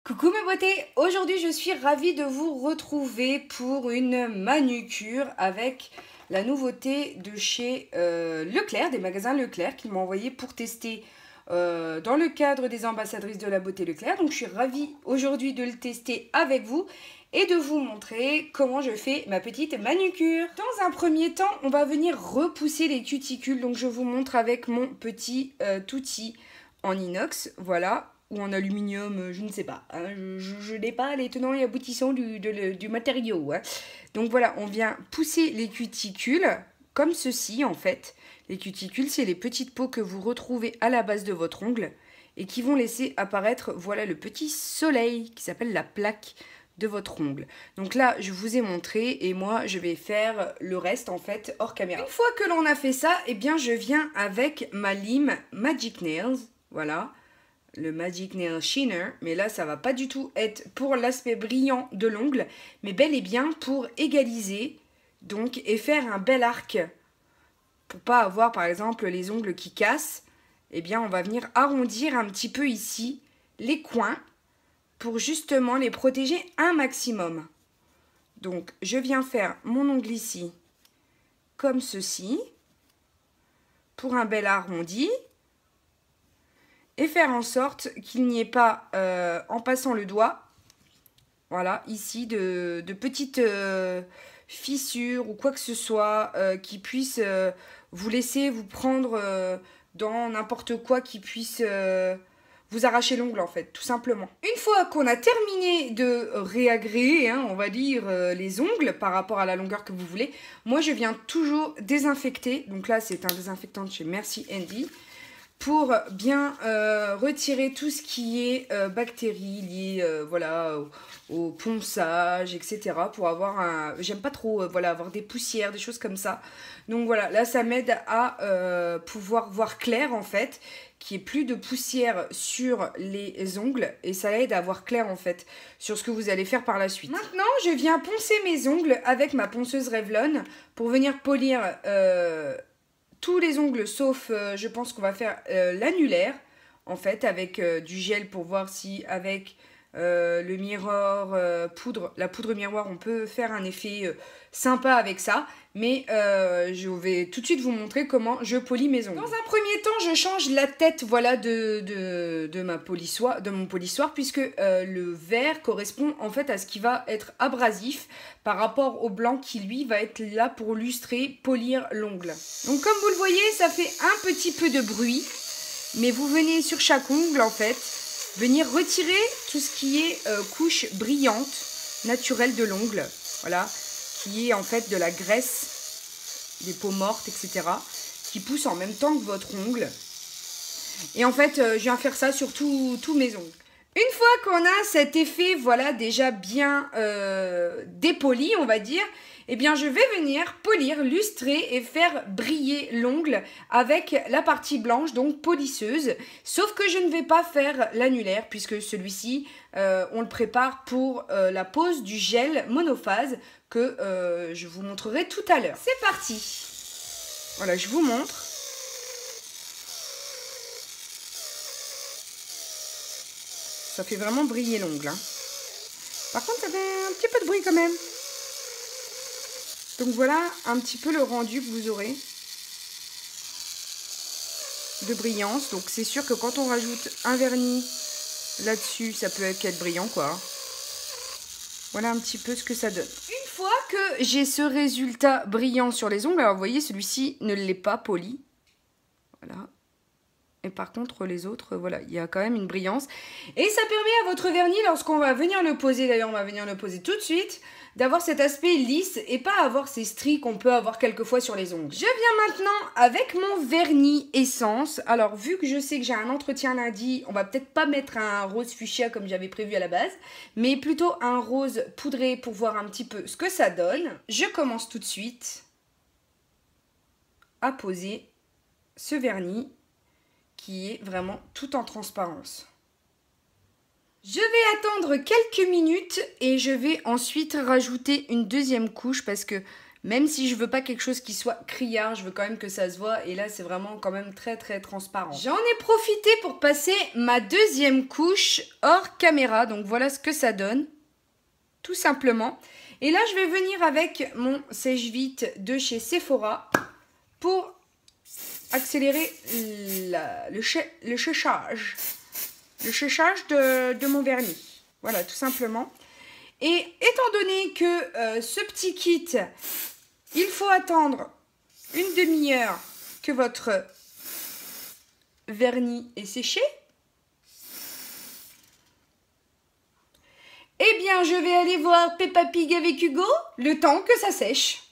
Coucou mes beautés, aujourd'hui je suis ravie de vous retrouver pour une manucure avec la nouveauté de chez Leclerc, des magasins Leclerc qui m'ont envoyé pour tester dans le cadre des ambassadrices de la beauté Leclerc. Donc je suis ravie aujourd'hui de le tester avec vous et de vous montrer comment je fais ma petite manucure. Dans un premier temps, on va venir repousser les cuticules, donc je vous montre avec mon petit outil en inox, voilà. Ou en aluminium, je ne sais pas. Hein, je n'ai pas les tenants et aboutissants du matériau. Hein. Donc voilà, on vient pousser les cuticules comme ceci en fait. Les cuticules, c'est les petites peaux que vous retrouvez à la base de votre ongle et qui vont laisser apparaître, voilà, le petit soleil qui s'appelle la plaque de votre ongle. Donc là, je vous ai montré et moi, je vais faire le reste en fait hors caméra. Une fois que l'on a fait ça, eh bien, je viens avec ma lime Magic Nails, voilà. Le Magic Nail Shiner, mais là ça va pas du tout être pour l'aspect brillant de l'ongle, mais bel et bien pour égaliser donc et faire un bel arc pour pas avoir par exemple les ongles qui cassent. Eh bien on va venir arrondir un petit peu ici les coins pour justement les protéger un maximum. Donc je viens faire mon ongle ici comme ceci pour un bel arrondi. Et faire en sorte qu'il n'y ait pas, en passant le doigt, voilà, ici, de petites fissures ou quoi que ce soit qui puissent vous laisser vous prendre dans n'importe quoi qui puisse vous arracher l'ongle en fait, tout simplement. Une fois qu'on a terminé de réagréer, hein, on va dire, les ongles par rapport à la longueur que vous voulez, moi je viens toujours désinfecter, donc là c'est un désinfectant de chez Merci Handy, pour bien retirer tout ce qui est bactéries liées voilà, au ponçage, etc. Pour avoir un... J'aime pas trop voilà, avoir des poussières, des choses comme ça. Donc voilà, là ça m'aide à pouvoir voir clair en fait, qu'il n'y ait plus de poussière sur les ongles. Et ça aide à voir clair en fait sur ce que vous allez faire par la suite. Maintenant, je viens poncer mes ongles avec ma ponceuse Revlon pour venir polir... tous les ongles sauf je pense qu'on va faire l'annulaire en fait avec du gel pour voir si avec le miroir poudre, la poudre miroir, on peut faire un effet sympa avec ça, mais je vais tout de suite vous montrer comment je polis mes ongles. Dans un premier temps, je change la tête voilà de mon polissoir puisque le vert correspond en fait à ce qui va être abrasif par rapport au blanc qui lui va être là pour lustrer, polir l'ongle. Donc comme vous le voyez, ça fait un petit peu de bruit, mais vous venez sur chaque ongle en fait venir retirer tout ce qui est couche brillante naturelle de l'ongle, voilà, qui est en fait de la graisse, des peaux mortes, etc., qui pousse en même temps que votre ongle. Et en fait, je viens faire ça sur tous mes ongles. Une fois qu'on a cet effet, voilà, déjà bien dépoli, on va dire, eh bien, je vais venir polir, lustrer et faire briller l'ongle avec la partie blanche, donc polisseuse. Sauf que je ne vais pas faire l'annulaire, puisque celui-ci, on le prépare pour la pose du gel monophase que je vous montrerai tout à l'heure. C'est parti! Voilà, je vous montre. Ça fait vraiment briller l'ongle. Hein. Par contre, ça fait un petit peu de bruit quand même. Donc voilà un petit peu le rendu que vous aurez de brillance. Donc c'est sûr que quand on rajoute un vernis là-dessus, ça peut être brillant quoi. Voilà un petit peu ce que ça donne. Une fois que j'ai ce résultat brillant sur les ongles, alors vous voyez celui-ci ne l'est pas poli. Voilà. Et par contre, les autres, voilà, il y a quand même une brillance. Et ça permet à votre vernis, lorsqu'on va venir le poser, d'ailleurs, on va venir le poser tout de suite, d'avoir cet aspect lisse et pas avoir ces stries qu'on peut avoir quelquefois sur les ongles. Je viens maintenant avec mon vernis essence. Alors, vu que je sais que j'ai un entretien lundi, on va peut-être pas mettre un rose fuchsia comme j'avais prévu à la base, mais plutôt un rose poudré pour voir un petit peu ce que ça donne. Je commence tout de suite à poser ce vernis qui est vraiment tout en transparence. Je vais attendre quelques minutes et je vais ensuite rajouter une deuxième couche parce que Même si je veux pas quelque chose qui soit criard, je veux quand même que ça se voit. Et là, c'est vraiment quand même très très transparent. J'en ai profité pour passer ma deuxième couche hors caméra. Donc voilà ce que ça donne. Tout simplement. Et là, je vais venir avec mon sèche-vite de chez Sephora pour accélérer le séchage. Le séchage de mon vernis. Voilà, tout simplement. Et étant donné que ce petit kit, il faut attendre une demi-heure que votre vernis est séché, eh bien, je vais aller voir Peppa Pig avec Hugo le temps que ça sèche.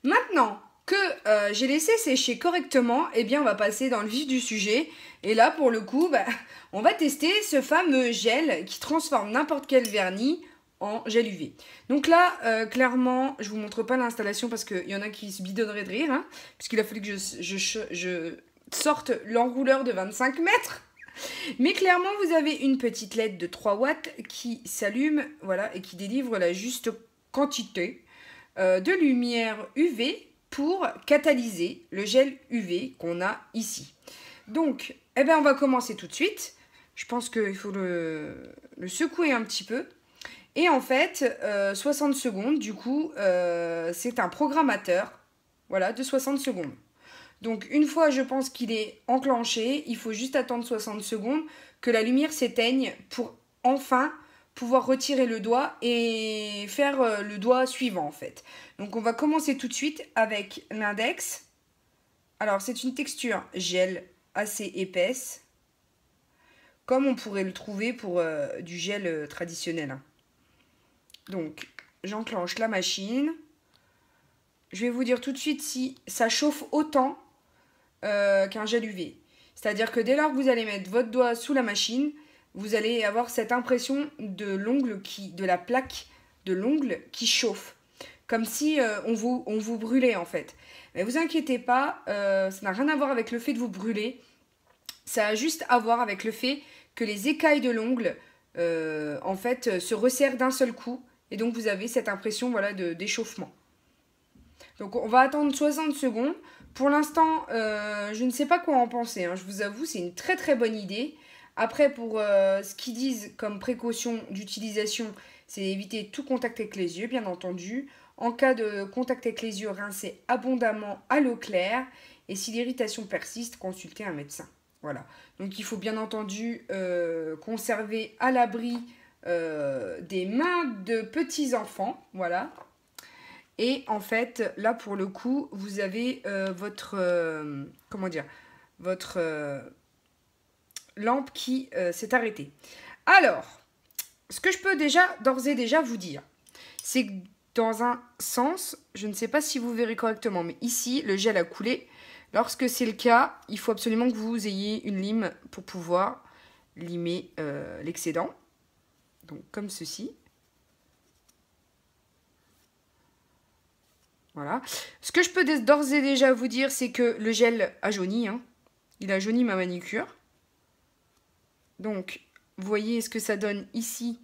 Maintenant que j'ai laissé sécher correctement, eh bien, on va passer dans le vif du sujet. Et là, pour le coup, on va tester ce fameux gel qui transforme n'importe quel vernis en gel UV. Donc là, clairement, je vous montre pas l'installation parce qu'il y en a qui se bidonneraient de rire, hein, puisqu'il a fallu que je sorte l'enrouleur de 25 mètres. Mais clairement, vous avez une petite LED de 3 watts qui s'allume, voilà, et qui délivre la juste quantité de lumière UV pour catalyser le gel UV qu'on a ici. Donc, eh ben, on va commencer tout de suite. Je pense qu'il faut le secouer un petit peu. Et en fait, 60 secondes, du coup, c'est un programmateur, voilà, de 60 secondes. Donc, une fois, je pense qu'il est enclenché, il faut juste attendre 60 secondes que la lumière s'éteigne pour enfin pouvoir retirer le doigt et faire le doigt suivant, en fait. Donc, on va commencer tout de suite avec l'index. Alors, c'est une texture gel assez épaisse, comme on pourrait le trouver pour du gel traditionnel. Donc, j'enclenche la machine. Je vais vous dire tout de suite si ça chauffe autant qu'un gel UV. C'est-à-dire que dès lors que vous allez mettre votre doigt sous la machine, vous allez avoir cette impression de l'ongle de la plaque de l'ongle qui chauffe. Comme si on vous brûlait en fait. Mais vous inquiétez pas, ça n'a rien à voir avec le fait de vous brûler. Ça a juste à voir avec le fait que les écailles de l'ongle en fait se resserrent d'un seul coup. Et donc vous avez cette impression, voilà, d'échauffement. Donc on va attendre 60 secondes. Pour l'instant, je ne sais pas quoi en penser, hein. Je vous avoue, c'est une très très bonne idée. Après, pour ce qu'ils disent comme précaution d'utilisation, c'est éviter tout contact avec les yeux, bien entendu. En cas de contact avec les yeux, rincez abondamment à l'eau claire. Et si l'irritation persiste, consultez un médecin. Voilà. Donc il faut bien entendu conserver à l'abri des mains de petits enfants. Voilà. Et en fait, là pour le coup, vous avez votre lampe qui s'est arrêtée. Alors, ce que je peux d'ores et déjà vous dire, c'est que dans un sens, je ne sais pas si vous verrez correctement, mais ici, le gel a coulé. Lorsque c'est le cas, il faut absolument que vous ayez une lime pour pouvoir limer l'excédent. Donc, comme ceci. Voilà. Ce que je peux d'ores et déjà vous dire, c'est que le gel a jauni. Hein. Il a jauni ma manicure. Donc, vous voyez ce que ça donne ici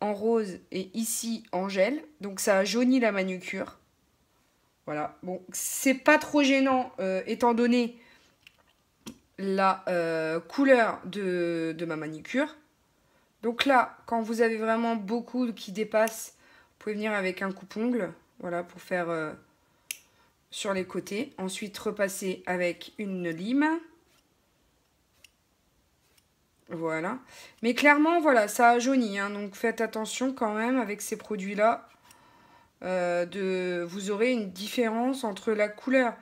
en rose et ici en gel. Donc, ça a jauni la manucure. Voilà. Bon, c'est pas trop gênant étant donné la couleur de ma manucure. Donc là, quand vous avez vraiment beaucoup qui dépassent, vous pouvez venir avec un coupe-ongle. Voilà, pour faire sur les côtés. Ensuite, repasser avec une lime. Voilà. Mais clairement, voilà, ça a jauni. Hein, donc, faites attention quand même avec ces produits-là. Vous aurez une différence entre la couleur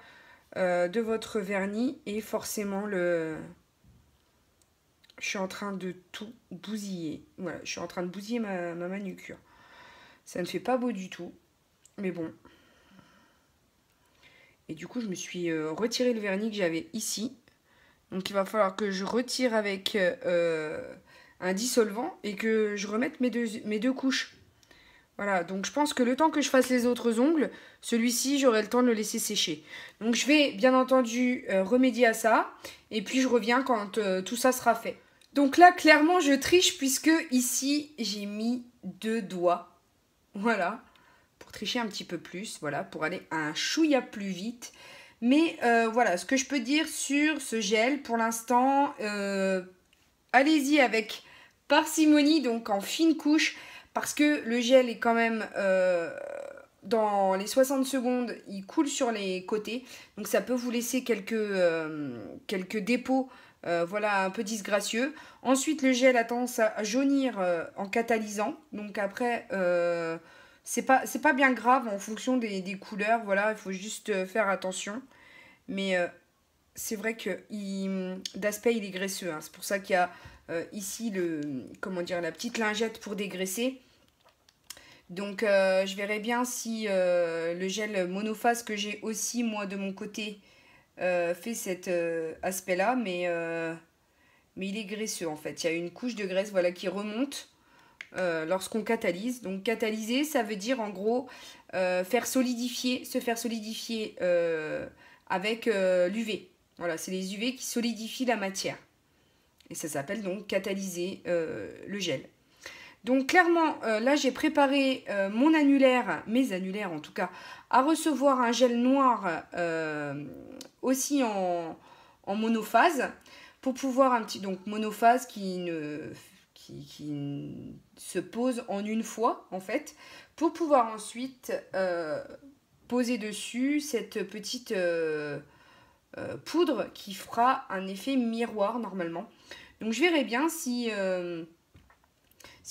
de votre vernis et forcément le... Je suis en train de tout bousiller. Voilà, je suis en train de bousiller ma manucure. Ça ne fait pas beau du tout. Mais bon. Et du coup, je me suis retiré le vernis que j'avais ici. Donc, il va falloir que je retire avec un dissolvant et que je remette mes deux couches. Voilà, donc je pense que le temps que je fasse les autres ongles, celui-ci, j'aurai le temps de le laisser sécher. Donc, je vais bien entendu remédier à ça. Et puis, je reviens quand tout ça sera fait. Donc là, clairement, je triche puisque ici, j'ai mis 2 doigts. Voilà. tricher un petit peu plus, voilà, pour aller un chouïa plus vite. Mais voilà, ce que je peux dire sur ce gel, pour l'instant, allez-y avec parcimonie, donc en fine couche, parce que le gel est quand même, dans les 60 secondes, il coule sur les côtés, donc ça peut vous laisser quelques dépôts, voilà, un peu disgracieux. Ensuite, le gel a tendance à jaunir en catalysant, donc après, c'est pas bien grave en fonction des couleurs, voilà, il faut juste faire attention. Mais c'est vrai que d'aspect, il est graisseux, hein. C'est pour ça qu'il y a ici comment dire, la petite lingette pour dégraisser. Donc je verrai bien si le gel monophase que j'ai aussi moi de mon côté fait cet aspect-là, mais il est graisseux en fait. Il y a une couche de graisse, voilà, qui remonte lorsqu'on catalyse. Donc catalyser, ça veut dire en gros se faire solidifier avec l'UV. Voilà, c'est les UV qui solidifient la matière. Et ça s'appelle donc catalyser le gel. Donc clairement, là j'ai préparé mes annulaires en tout cas, à recevoir un gel noir aussi en monophase, pour pouvoir donc monophase qui se pose en une fois en fait, pour pouvoir ensuite poser dessus cette petite poudre qui fera un effet miroir normalement. Donc je verrai bien si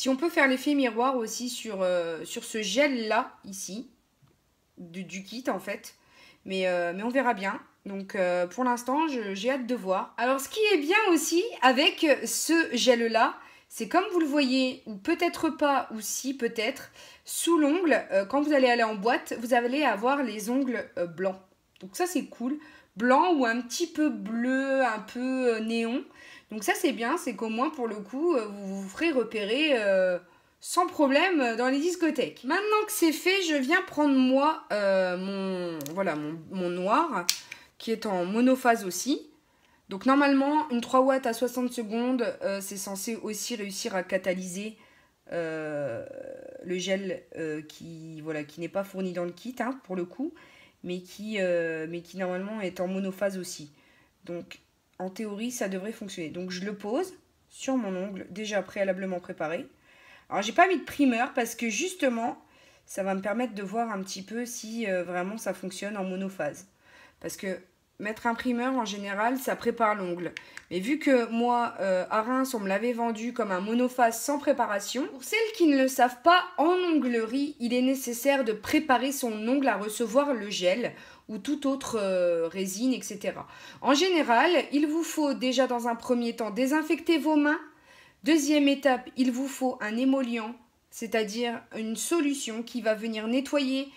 on peut faire l'effet miroir aussi sur ce gel là ici du kit en fait, mais on verra bien. Donc pour l'instant j'ai hâte de voir. Alors ce qui est bien aussi avec ce gel là, c'est comme vous le voyez, ou peut-être pas, ou si peut-être, sous l'ongle, quand vous allez aller en boîte, vous allez avoir les ongles blancs. Donc ça c'est cool, blanc ou un petit peu bleu, un peu néon. Donc ça c'est bien, c'est qu'au moins pour le coup, vous vous ferez repérer sans problème dans les discothèques. Maintenant que c'est fait, je viens prendre moi mon noir, qui est en monophase aussi. Donc normalement, une 3 watts à 60 secondes, c'est censé aussi réussir à catalyser le gel qui n'est pas fourni dans le kit, hein, pour le coup, mais qui normalement est en monophase aussi. Donc en théorie, ça devrait fonctionner. Donc je le pose sur mon ongle déjà préalablement préparé. Alors j'ai pas mis de primer parce que justement, ça va me permettre de voir un petit peu si vraiment ça fonctionne en monophase. Parce que mettre un primer, en général, ça prépare l'ongle. Mais vu que moi, à Reims, on me l'avait vendu comme un monophase sans préparation, pour celles qui ne le savent pas, en onglerie, il est nécessaire de préparer son ongle à recevoir le gel ou toute autre résine, etc. En général, il vous faut déjà dans un premier temps désinfecter vos mains. Deuxième étape, il vous faut un émollient, c'est-à-dire une solution qui va venir nettoyer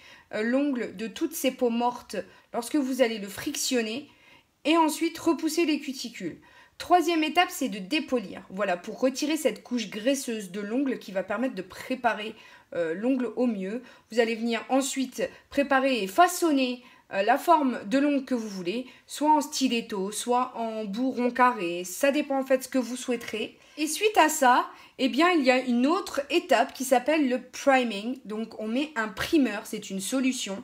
l'ongle de toutes ces peaux mortes lorsque vous allez le frictionner, et ensuite repousser les cuticules. Troisième étape, c'est de dépolir. Voilà, pour retirer cette couche graisseuse de l'ongle qui va permettre de préparer l'ongle au mieux. Vous allez venir ensuite préparer et façonner la forme de l'ongle que vous voulez, soit en stiletto, soit en bourron carré, ça dépend en fait ce que vous souhaiterez. Et suite à ça, eh bien, il y a une autre étape qui s'appelle le priming. Donc on met un primer, c'est une solution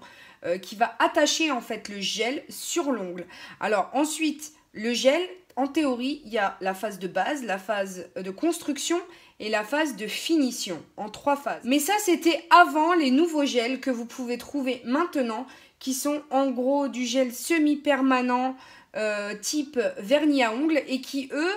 qui va attacher en fait le gel sur l'ongle. Alors ensuite, le gel, en théorie, il y a la phase de base, la phase de construction et la phase de finition, en 3 phases. Mais ça, c'était avant les nouveaux gels que vous pouvez trouver maintenant, qui sont en gros du gel semi-permanent type vernis à ongles et qui, eux,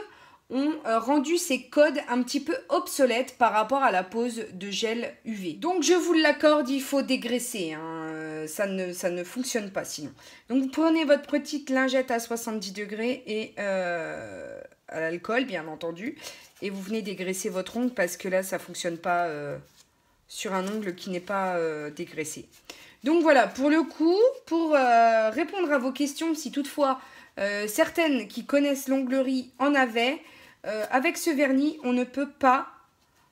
ont rendu ces codes un petit peu obsolètes par rapport à la pose de gel UV. Donc je vous l'accorde, il faut dégraisser, hein. Ça ne fonctionne pas sinon. Donc vous prenez votre petite lingette à 70 degrés et à l'alcool bien entendu, et vous venez dégraisser votre ongle parce que là ça ne fonctionne pas sur un ongle qui n'est pas dégraissé. Donc voilà, pour le coup, pour répondre à vos questions, si toutefois certaines qui connaissent l'onglerie en avaient, avec ce vernis, on ne peut pas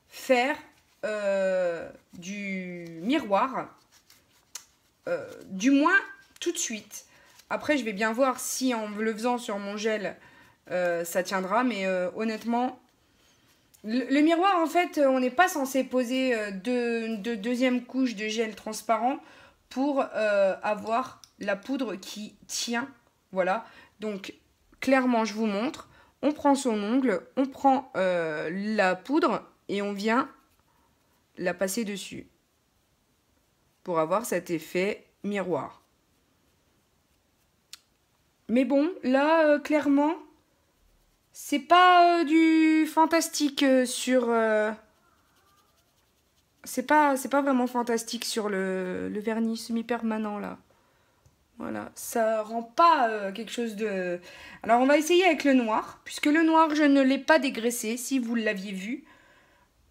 faire du miroir, du moins tout de suite. Après, je vais bien voir si en le faisant sur mon gel, ça tiendra, mais honnêtement, Le miroir, en fait, on n'est pas censé poser de deuxième couche de gel transparent pour avoir la poudre qui tient. Voilà. Donc, clairement, je vous montre. On prend son ongle, on prend la poudre et on vient la passer dessus pour avoir cet effet miroir. Mais bon, là, clairement, c'est pas du fantastique sur... c'est pas vraiment fantastique sur le vernis semi-permanent, là. Voilà, ça rend pas quelque chose de... Alors, on va essayer avec le noir, puisque le noir, je ne l'ai pas dégraissé, si vous l'aviez vu.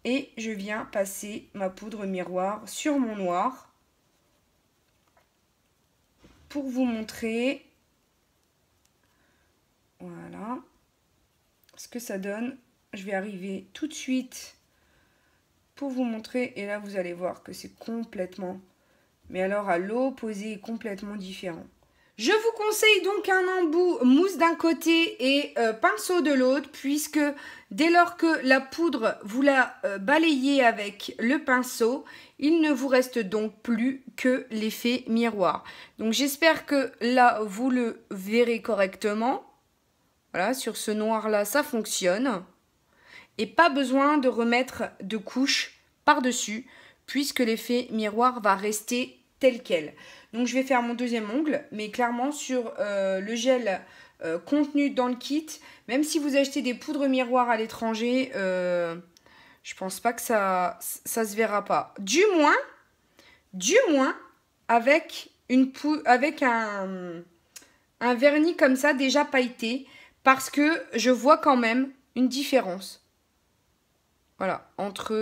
Et je viens passer ma poudre miroir sur mon noir pour vous montrer... Voilà ce que ça donne. Je vais arriver tout de suite pour vous montrer. Et là, vous allez voir que c'est complètement... Mais alors, à l'opposé, complètement différent. Je vous conseille donc un embout mousse d'un côté et pinceau de l'autre, puisque dès lors que la poudre, vous la balayez avec le pinceau, il ne vous reste donc plus que l'effet miroir. Donc j'espère que là, vous le verrez correctement. Voilà, sur ce noir-là, ça fonctionne. Et pas besoin de remettre de couche par-dessus, puisque l'effet miroir va rester tel quel. Donc je vais faire mon deuxième ongle, mais clairement sur le gel contenu dans le kit, même si vous achetez des poudres miroirs à l'étranger, je pense pas que ça se verra pas. Du moins avec un vernis comme ça déjà pailleté, parce que je vois quand même une différence. Voilà, entre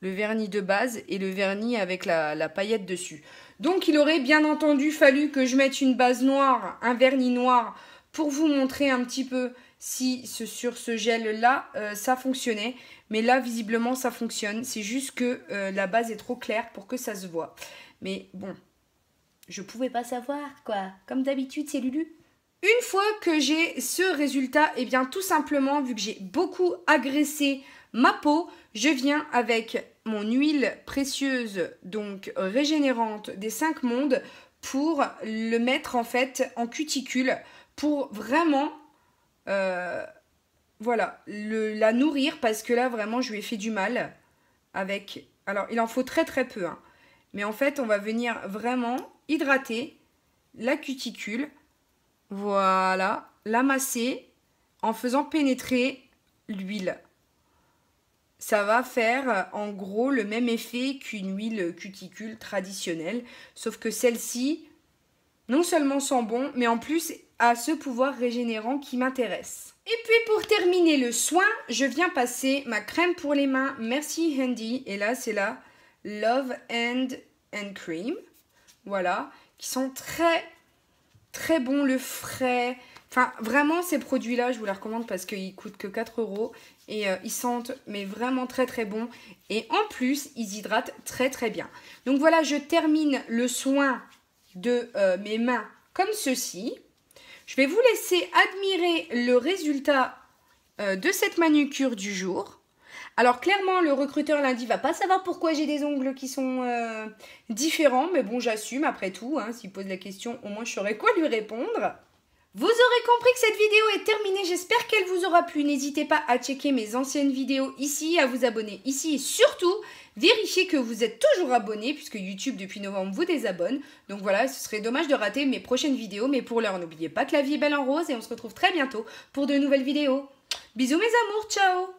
le vernis de base et le vernis avec la paillette dessus. Donc il aurait bien entendu fallu que je mette une base noire, un vernis noir, pour vous montrer un petit peu si sur ce gel-là, ça fonctionnait. Mais là, visiblement, ça fonctionne. C'est juste que la base est trop claire pour que ça se voit. Mais bon, je pouvais pas savoir, quoi. Comme d'habitude, c'est Lulu. Une fois que j'ai ce résultat, et bien tout simplement, vu que j'ai beaucoup agressé ma peau, je viens avec mon huile précieuse, donc régénérante des 5 mondes, pour le mettre en fait en cuticule, pour vraiment, voilà, la nourrir, parce que là vraiment je lui ai fait du mal avec, alors il en faut très peu, hein, mais en fait on va venir vraiment hydrater la cuticule. Voilà, l'amasser en faisant pénétrer l'huile. Ça va faire en gros le même effet qu'une huile cuticule traditionnelle, sauf que celle-ci, non seulement sent bon, mais en plus a ce pouvoir régénérant qui m'intéresse. Et puis pour terminer le soin, je viens passer ma crème pour les mains Merci Handy, et là c'est la Love and Cream, voilà, qui sont très bon, le frais. Enfin, vraiment, ces produits-là, je vous les recommande parce qu'ils coûtent que 4 € et ils sentent mais vraiment très bon. Et en plus, ils hydratent très bien. Donc voilà, je termine le soin de mes mains comme ceci. Je vais vous laisser admirer le résultat de cette manucure du jour. Alors clairement, le recruteur lundi va pas savoir pourquoi j'ai des ongles qui sont différents, mais bon, j'assume après tout, hein, s'il pose la question, au moins je saurai quoi lui répondre. Vous aurez compris que cette vidéo est terminée, j'espère qu'elle vous aura plu. N'hésitez pas à checker mes anciennes vidéos ici, à vous abonner ici et surtout, vérifiez que vous êtes toujours abonné puisque YouTube depuis novembre vous désabonne. Donc voilà, ce serait dommage de rater mes prochaines vidéos, mais pour l'heure, n'oubliez pas que la vie est belle en rose et on se retrouve très bientôt pour de nouvelles vidéos. Bisous mes amours, ciao!